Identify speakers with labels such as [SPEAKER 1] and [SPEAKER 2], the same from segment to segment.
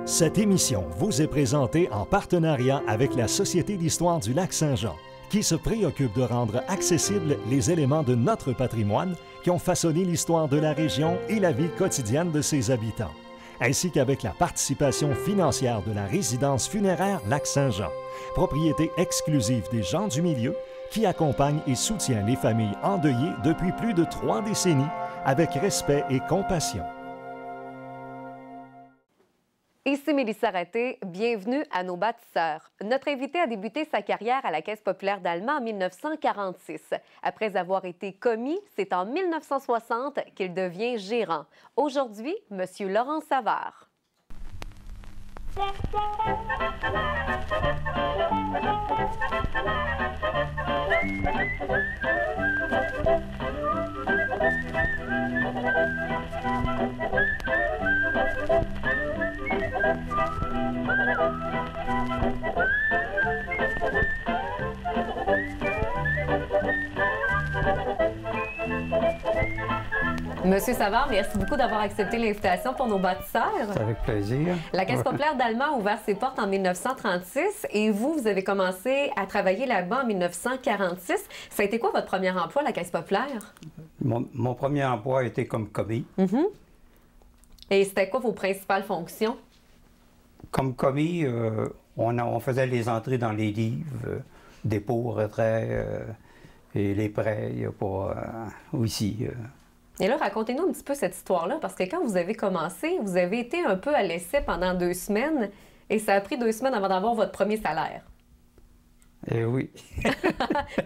[SPEAKER 1] Cette émission vous est présentée en partenariat avec la Société d'histoire du Lac-Saint-Jean, qui se préoccupe de rendre accessibles les éléments de notre patrimoine qui ont façonné l'histoire de la région et la vie quotidienne de ses habitants, ainsi qu'avec la participation financière de la résidence funéraire Lac-Saint-Jean, propriété exclusive des gens du milieu, qui accompagne et soutient les familles endeuillées depuis plus de 3 décennies avec respect et compassion.
[SPEAKER 2] Ici Mélissa Raté, bienvenue à nos bâtisseurs. Notre invité a débuté sa carrière à la Caisse populaire d'Allemand en 1946. Après avoir été commis, c'est en 1960 qu'il devient gérant. Aujourd'hui, M. Laurent Savard. Monsieur Savard, merci beaucoup d'avoir accepté l'invitation pour nos bâtisseurs.
[SPEAKER 3] C'est avec plaisir.
[SPEAKER 2] La Caisse populaire d'Allemand a ouvert ses portes en 1936 et vous avez commencé à travailler là-bas en 1946. Ça a été quoi votre premier emploi à la Caisse populaire?
[SPEAKER 3] Mon premier emploi a été comme commis.
[SPEAKER 2] Et c'était quoi vos principales fonctions?
[SPEAKER 3] Comme commis, on faisait les entrées dans les livres, dépôts, retraits et les prêts pour aussi.
[SPEAKER 2] Et là, racontez-nous un petit peu cette histoire-là, parce que quand vous avez commencé, vous avez été un peu à l'essai pendant 2 semaines, et ça a pris 2 semaines avant d'avoir votre premier salaire.
[SPEAKER 3] Eh oui.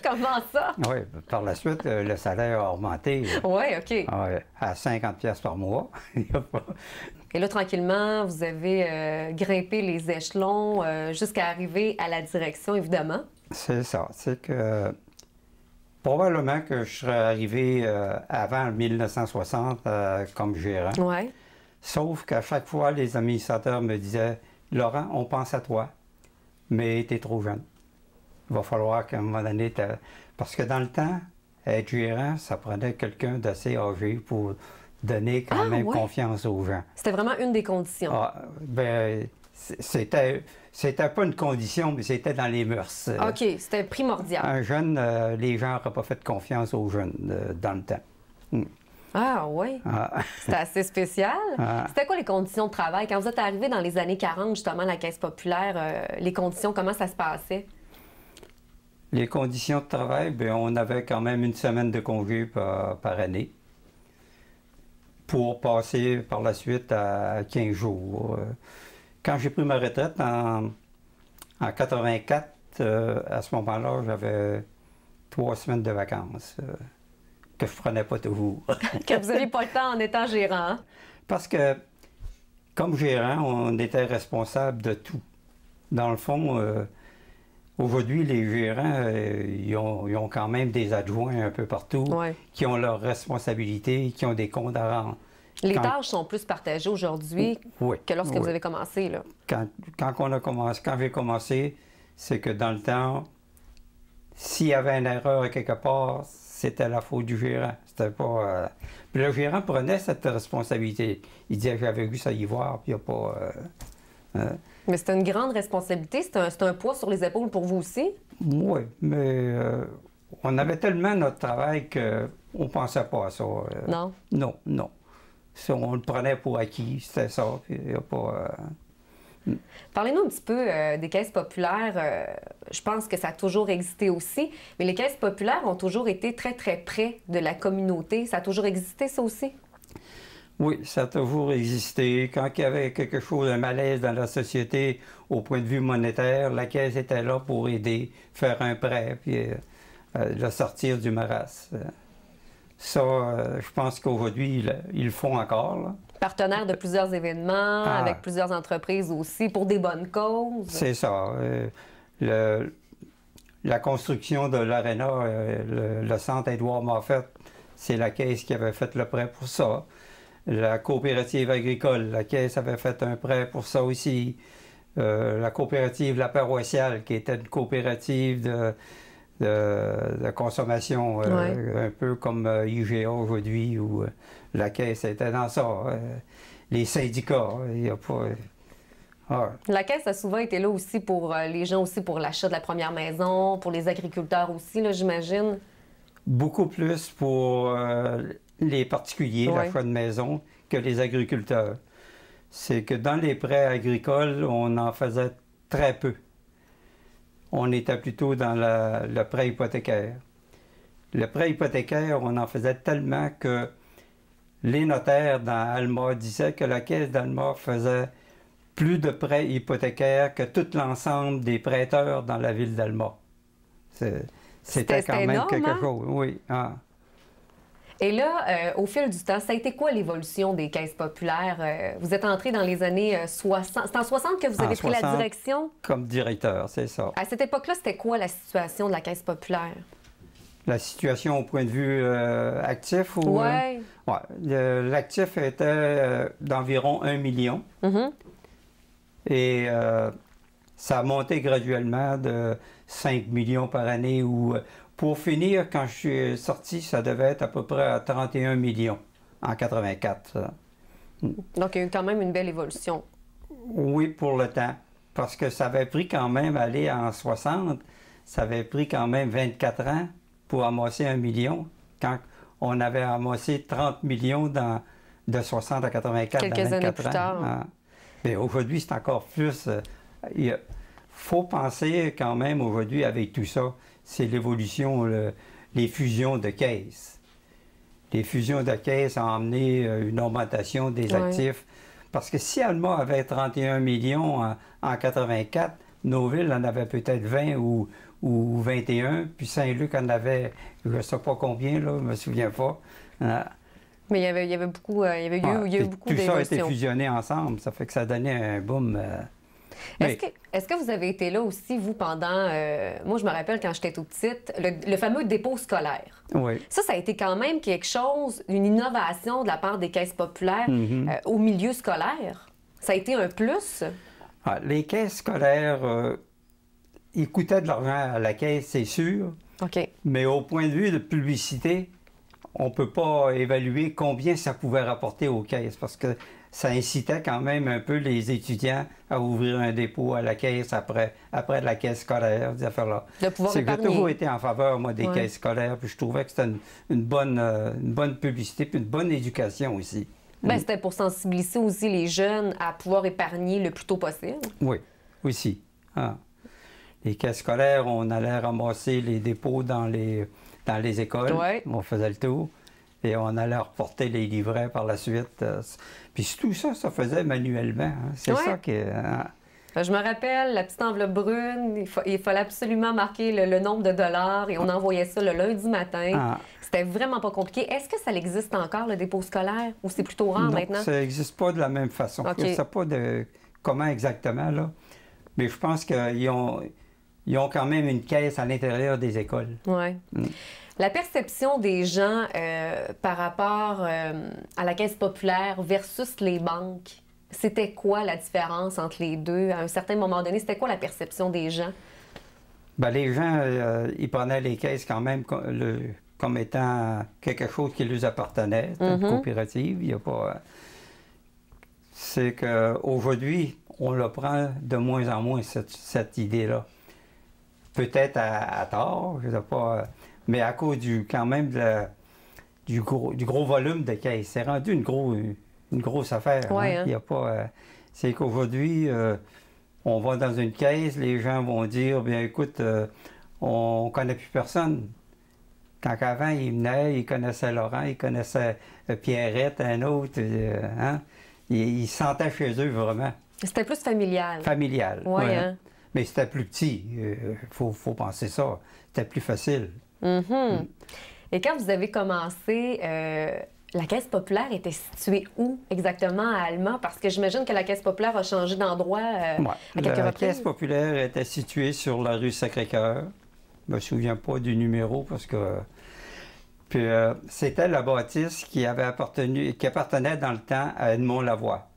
[SPEAKER 2] Comment ça?
[SPEAKER 3] Oui, par la suite, le salaire a augmenté.
[SPEAKER 2] Oui, OK.
[SPEAKER 3] À 50 pièces par mois.
[SPEAKER 2] Et là, tranquillement, vous avez grimpé les échelons jusqu'à arriver à la direction, évidemment.
[SPEAKER 3] C'est ça. C'est que probablement que je serais arrivé avant 1960 comme gérant.
[SPEAKER 2] Oui.
[SPEAKER 3] Sauf qu'à chaque fois, les administrateurs me disaient « Laurent, on pense à toi, mais tu es trop jeune. Il va falloir qu'à un moment donné... Parce que dans le temps, être gérant, ça prenait quelqu'un d'assez âgé pour donner quand même confiance aux gens.
[SPEAKER 2] C'était vraiment une des conditions.
[SPEAKER 3] C'était pas une condition, mais c'était dans les mœurs.
[SPEAKER 2] OK, c'était primordial.
[SPEAKER 3] Un jeune, les gens n'auraient pas fait confiance aux jeunes dans le temps.
[SPEAKER 2] Ah oui? C'était assez spécial. C'était quoi les conditions de travail? Quand vous êtes arrivé dans les années 40, justement, à la Caisse populaire, les conditions, comment ça se passait?
[SPEAKER 3] Les conditions de travail, bien, on avait quand même 1 semaine de congé par année pour passer par la suite à 15 jours. Quand j'ai pris ma retraite en 84, à ce moment-là, j'avais 3 semaines de vacances que je ne prenais pas toujours.
[SPEAKER 2] Que vous n'aviez pas le temps en étant gérant.
[SPEAKER 3] Parce que, comme gérant, on était responsable de tout. Dans le fond, aujourd'hui, les gérants, ils ont quand même des adjoints un peu partout qui ont leurs responsabilités, qui ont des comptes à rendre.
[SPEAKER 2] Les tâches sont plus partagées aujourd'hui que lorsque vous avez commencé, là.
[SPEAKER 3] Quand j'ai commencé, c'est que dans le temps, s'il y avait une erreur quelque part, c'était la faute du gérant. C'était pas... Puis le gérant prenait cette responsabilité. Il disait « j'avais vu ça y voir, puis il n'y a pas...
[SPEAKER 2] Mais c'est une grande responsabilité, c'est un poids sur les épaules pour vous aussi?
[SPEAKER 3] Oui, mais on avait tellement notre travail qu'on ne pensait pas à ça.
[SPEAKER 2] Non?
[SPEAKER 3] Non. Si on le prenait pour acquis, c'était ça. Puis il y a pas...
[SPEAKER 2] Parlez-nous un petit peu des caisses populaires. Je pense que ça a toujours existé aussi, mais les caisses populaires ont toujours été très, très près de la communauté. Ça a toujours existé, ça aussi?
[SPEAKER 3] Oui, ça a toujours existé. Quand il y avait quelque chose, un malaise dans la société au point de vue monétaire, la Caisse était là pour aider, faire un prêt, puis le sortir du marasme. Ça, je pense qu'aujourd'hui, ils le font encore. Là.
[SPEAKER 2] Partenaire de plusieurs événements, avec plusieurs entreprises aussi, pour des bonnes causes.
[SPEAKER 3] C'est ça. La construction de l'aréna, le centre Édouard Moffett, c'est la Caisse qui avait fait le prêt pour ça. La coopérative agricole, la Caisse avait fait un prêt pour ça aussi. La coopérative La Paroissiale, qui était une coopérative de consommation, un peu comme IGA aujourd'hui, où la Caisse était dans ça. Les syndicats, il n'y a pas... Ah,
[SPEAKER 2] La caisse a souvent été là aussi pour les gens, aussi pour l'achat de la première maison, pour les agriculteurs aussi, là, j'imagine.
[SPEAKER 3] beaucoup plus pour les particuliers,
[SPEAKER 2] Ouais.
[SPEAKER 3] l'achat de maison, que les agriculteurs. C'est que dans les prêts agricoles, on en faisait très peu. On était plutôt dans le prêt hypothécaire. Le prêt hypothécaire, on en faisait tellement que les notaires dans Alma disaient que la Caisse d'Alma faisait plus de prêts hypothécaires que tout l'ensemble des prêteurs dans la ville d'Alma. C'était quand même
[SPEAKER 2] énorme,
[SPEAKER 3] quelque
[SPEAKER 2] hein?
[SPEAKER 3] chose, oui. Ah.
[SPEAKER 2] Et là, au fil du temps, ça a été quoi l'évolution des caisses populaires? Vous êtes entré dans les années 60. C'est en 60 que vous
[SPEAKER 3] En
[SPEAKER 2] avez pris la
[SPEAKER 3] 60,
[SPEAKER 2] direction?
[SPEAKER 3] Comme directeur, c'est ça.
[SPEAKER 2] À cette époque-là, c'était quoi la situation de la caisse populaire?
[SPEAKER 3] La situation au point de vue actif ou...
[SPEAKER 2] Oui.
[SPEAKER 3] Ouais, l'actif était d'environ 1 million.
[SPEAKER 2] Mhm.
[SPEAKER 3] Et ça a monté graduellement de 5 millions par année. Pour finir, quand je suis sorti, ça devait être à peu près à 31 millions en 84.
[SPEAKER 2] Donc, il y a eu quand même une belle évolution.
[SPEAKER 3] Oui, pour le temps. Parce que ça avait pris quand même, aller en 60, ça avait pris quand même 24 ans pour amasser 1 million, quand on avait amassé 30 millions de 60 à 84
[SPEAKER 2] Quelques
[SPEAKER 3] dans 24
[SPEAKER 2] années plus
[SPEAKER 3] ans.
[SPEAKER 2] tard.
[SPEAKER 3] Ah. Mais aujourd'hui, c'est encore plus. Il faut penser quand même aujourd'hui avec tout ça, c'est l'évolution, les fusions de caisses. Les fusions de caisses ont amené une augmentation des
[SPEAKER 2] Ouais.
[SPEAKER 3] actifs. Parce que si Alma avait 31 millions en 84, nos villes en avaient peut-être 20 ou 21, puis Saint-Luc en avait, je ne sais pas combien, là, je ne me souviens pas.
[SPEAKER 2] Mais il y avait beaucoup, il y avait eu, il y a eu beaucoup
[SPEAKER 3] Tout ça a été
[SPEAKER 2] d'évolutions.
[SPEAKER 3] fusionné ensemble, ça fait que ça donnait un boom.
[SPEAKER 2] Est-ce que vous avez été là aussi, vous, pendant... moi, je me rappelle quand j'étais toute petite, le fameux dépôt scolaire.
[SPEAKER 3] Oui.
[SPEAKER 2] Ça a été quand même quelque chose, une innovation de la part des caisses populaires au milieu scolaire. Ça a été un plus.
[SPEAKER 3] Ah, les caisses scolaires, ils coûtaient de l'argent à la caisse, c'est sûr,
[SPEAKER 2] OK.
[SPEAKER 3] mais au point de vue de publicité, on ne peut pas évaluer combien ça pouvait rapporter aux caisses parce que ça incitait quand même un peu les étudiants à ouvrir un dépôt à la caisse après la caisse scolaire, ces affaires-là.
[SPEAKER 2] De pouvoir
[SPEAKER 3] J'ai
[SPEAKER 2] épargner.
[SPEAKER 3] toujours été en faveur, moi, des
[SPEAKER 2] Ouais.
[SPEAKER 3] caisses scolaires, puis je trouvais que c'était une bonne publicité, puis une bonne éducation aussi.
[SPEAKER 2] Ben, c'était pour sensibiliser aussi les jeunes à pouvoir épargner le plus tôt possible.
[SPEAKER 3] Oui, aussi. Ah. Les caisses scolaires, on allait ramasser les dépôts dans les écoles.
[SPEAKER 2] Ouais.
[SPEAKER 3] On faisait le tour. Et on allait reporter les livrets par la suite. Puis tout ça, ça faisait manuellement. Hein. C'est
[SPEAKER 2] Ouais.
[SPEAKER 3] ça qui est...
[SPEAKER 2] Je me rappelle, la petite enveloppe brune, il fallait absolument marquer le nombre de dollars et on envoyait ça le lundi matin.
[SPEAKER 3] Ah.
[SPEAKER 2] C'était vraiment pas compliqué. Est-ce que ça existe encore, le dépôt scolaire, ou c'est plutôt rare
[SPEAKER 3] Non,
[SPEAKER 2] maintenant?
[SPEAKER 3] ça n'existe pas de la même façon.
[SPEAKER 2] OK.
[SPEAKER 3] Je ne sais pas de comment exactement, là. Mais je pense qu'ils ont quand même une caisse à l'intérieur des écoles.
[SPEAKER 2] Oui. La perception des gens par rapport à la caisse populaire versus les banques, c'était quoi la différence entre les deux? À un certain moment donné, c'était quoi la perception des gens?
[SPEAKER 3] Ben, les gens, ils prenaient les caisses quand même comme étant quelque chose qui leur appartenait, c'était une coopérative. Il y a pas... C'est qu'aujourd'hui, on le prend de moins en moins, cette idée-là. Peut-être à tort, je ne sais pas, mais à cause quand même du gros volume de caisses. C'est rendu une grosse affaire.
[SPEAKER 2] Ouais,
[SPEAKER 3] Hein?
[SPEAKER 2] hein?
[SPEAKER 3] Il y a pas, c'est qu'aujourd'hui, on va dans une caisse, les gens vont dire, bien écoute, on ne connaît plus personne. Quand avant, ils venaient, ils connaissaient Laurent, ils connaissaient Pierrette, un autre. Hein? Ils se sentaient chez eux vraiment.
[SPEAKER 2] C'était plus familial.
[SPEAKER 3] Familial.
[SPEAKER 2] Oui,
[SPEAKER 3] ouais.
[SPEAKER 2] hein?
[SPEAKER 3] Mais c'était plus petit. Faut penser ça. C'était plus facile.
[SPEAKER 2] Mhm. Et quand vous avez commencé, la Caisse populaire était située où exactement à Alma? Parce que j'imagine que la Caisse populaire a changé d'endroit à quelques
[SPEAKER 3] La
[SPEAKER 2] reprises.
[SPEAKER 3] Caisse populaire était située sur la rue Sacré-Cœur. Je ne me souviens pas du numéro parce que... Puis c'était la bâtisse qui appartenait dans le temps à Edmond Lavoie.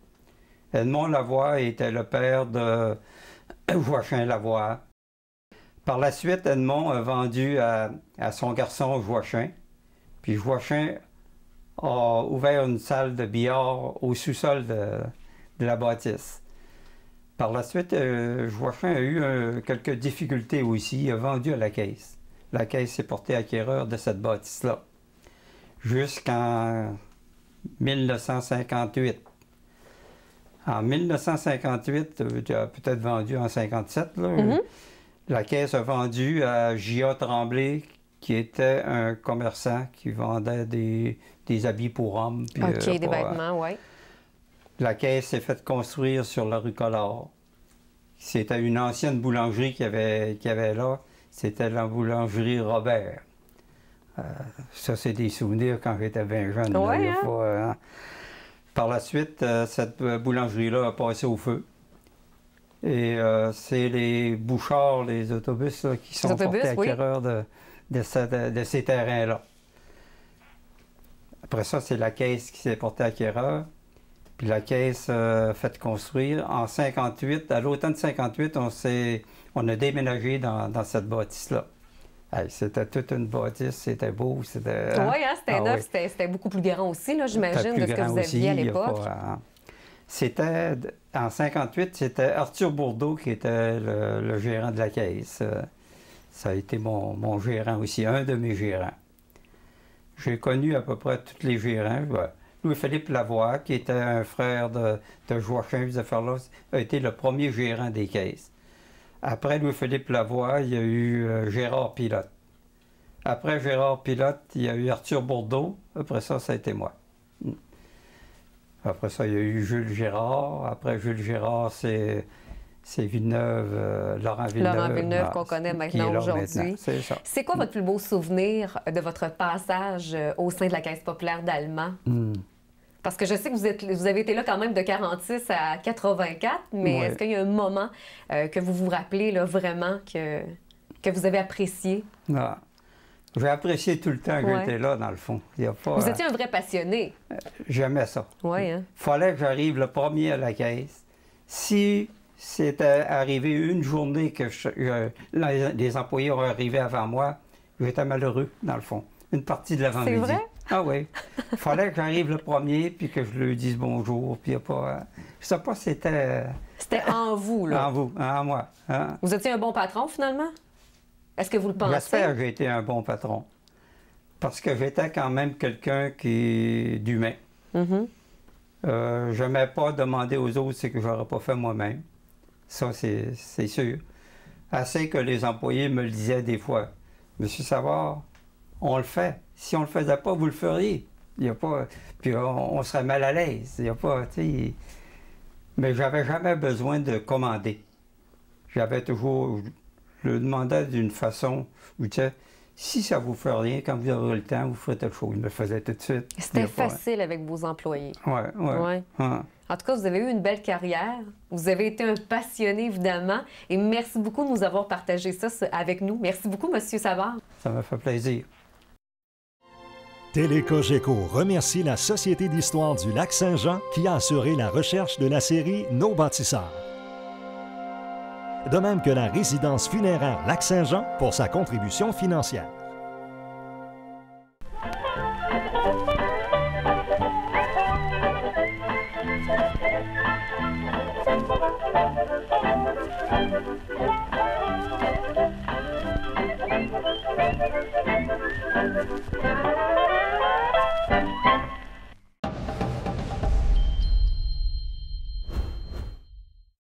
[SPEAKER 3] Edmond Lavoie était le père de Joachim Lavoie. Par la suite, Edmond a vendu à son garçon Joachim. Puis Joachim a ouvert une salle de billard au sous-sol de la bâtisse. Par la suite, Joachim a eu quelques difficultés aussi. Il a vendu à la caisse. La caisse s'est portée acquéreur de cette bâtisse-là. Jusqu'en 1958. En 1958, il a peut-être vendu en 1957, là, la caisse a vendu à J.A. Tremblay, qui était un commerçant qui vendait des habits pour hommes. Puis,
[SPEAKER 2] OK, des vêtements, oui.
[SPEAKER 3] La caisse s'est faite construire sur la rue Collard. C'était une ancienne boulangerie qu'il y avait là. C'était la boulangerie Robert. Ça, c'est des souvenirs quand j'étais bien jeune.
[SPEAKER 2] Ouais,
[SPEAKER 3] là,
[SPEAKER 2] hein?
[SPEAKER 3] hein? Par la suite, cette boulangerie-là a passé au feu. Et c'est les Bouchard, les autobus, là, qui sont portés acquéreurs de ces terrains-là. Après ça, c'est la caisse qui s'est portée acquéreur. Puis la caisse fait construire. En 58, à l'automne 58, on a déménagé dans cette bâtisse-là. Hey, c'était toute une bâtisse, c'était beau, c'était...
[SPEAKER 2] Oui, hein, c'était neuf,
[SPEAKER 3] oui.
[SPEAKER 2] C'était beaucoup plus grand aussi, là, j'imagine, de ce que vous aviez à l'époque.
[SPEAKER 3] C'était, en 58, c'était Arthur Bourdeau qui était le gérant de la caisse. Ça a été mon gérant aussi, un de mes gérants. J'ai connu à peu près tous les gérants. Louis-Philippe Lavoie, qui était un frère de Joachim, ces affaires-là, a été le premier gérant des caisses. Après Louis-Philippe Lavoie, il y a eu Gérard Pilote. Après Gérard Pilote, il y a eu Arthur Bourdeau. Après ça, ça a été moi. Après ça, il y a eu Jules Gérard. Après Jules Gérard, c'est Villeneuve, Laurent Villeneuve.
[SPEAKER 2] Laurent Villeneuve qu'on connaît maintenant aujourd'hui.
[SPEAKER 3] C'est ça.
[SPEAKER 2] C'est quoi votre plus beau souvenir de votre passage au sein de la Caisse populaire d'Allemand? Parce que je sais que vous avez été là quand même de 46 à 84, mais est-ce qu'il y a un moment que vous vous rappelez là, vraiment que vous avez apprécié?
[SPEAKER 3] Non. J'ai apprécié tout le temps que j'étais là, dans le fond. Il y a pas,
[SPEAKER 2] vous étiez un vrai passionné.
[SPEAKER 3] J'aimais ça.
[SPEAKER 2] Oui, hein?
[SPEAKER 3] Il fallait que j'arrive le premier à la caisse. Si c'était arrivé une journée que les employés auraient arrivé avant moi, j'étais malheureux, dans le fond. Une partie de l'avant-midi.
[SPEAKER 2] C'est vrai?
[SPEAKER 3] Ah oui. Il fallait que j'arrive le premier, puis que je lui dise bonjour, puis il n'y a pas... je sais pas si c'était...
[SPEAKER 2] C'était en vous, là.
[SPEAKER 3] En vous, en moi. Hein?
[SPEAKER 2] Vous étiez un bon patron, finalement? Est-ce que vous le pensez?
[SPEAKER 3] J'espère que j'ai été un bon patron. Parce que j'étais quand même quelqu'un qui est d'humain. Je n'aimais pas demander aux autres ce que je n'aurais pas fait moi-même. Ça, c'est sûr. Assez que les employés me le disaient des fois. Monsieur Savard, on le fait. Si on ne le faisait pas, vous le feriez. Il y a pas... Puis on serait mal à l'aise. Il y a pas, tu sais... Mais j'avais jamais besoin de commander. J'avais toujours... Je le demandais d'une façon où, tu sais, si ça vous fait rien, quand vous aurez le temps, vous ferez telle chose. Il me le faisait tout de suite.
[SPEAKER 2] C'était facile avec vos employés.
[SPEAKER 3] Oui.
[SPEAKER 2] Ouais. En tout cas, vous avez eu une belle carrière. Vous avez été un passionné, évidemment. Et merci beaucoup de nous avoir partagé ça avec nous. Merci beaucoup, Monsieur Savard.
[SPEAKER 3] Ça m'a fait plaisir.
[SPEAKER 1] Télécogeco remercie la Société d'histoire du Lac-Saint-Jean qui a assuré la recherche de la série Nos bâtisseurs. De même que la résidence funéraire Lac-Saint-Jean pour sa contribution financière.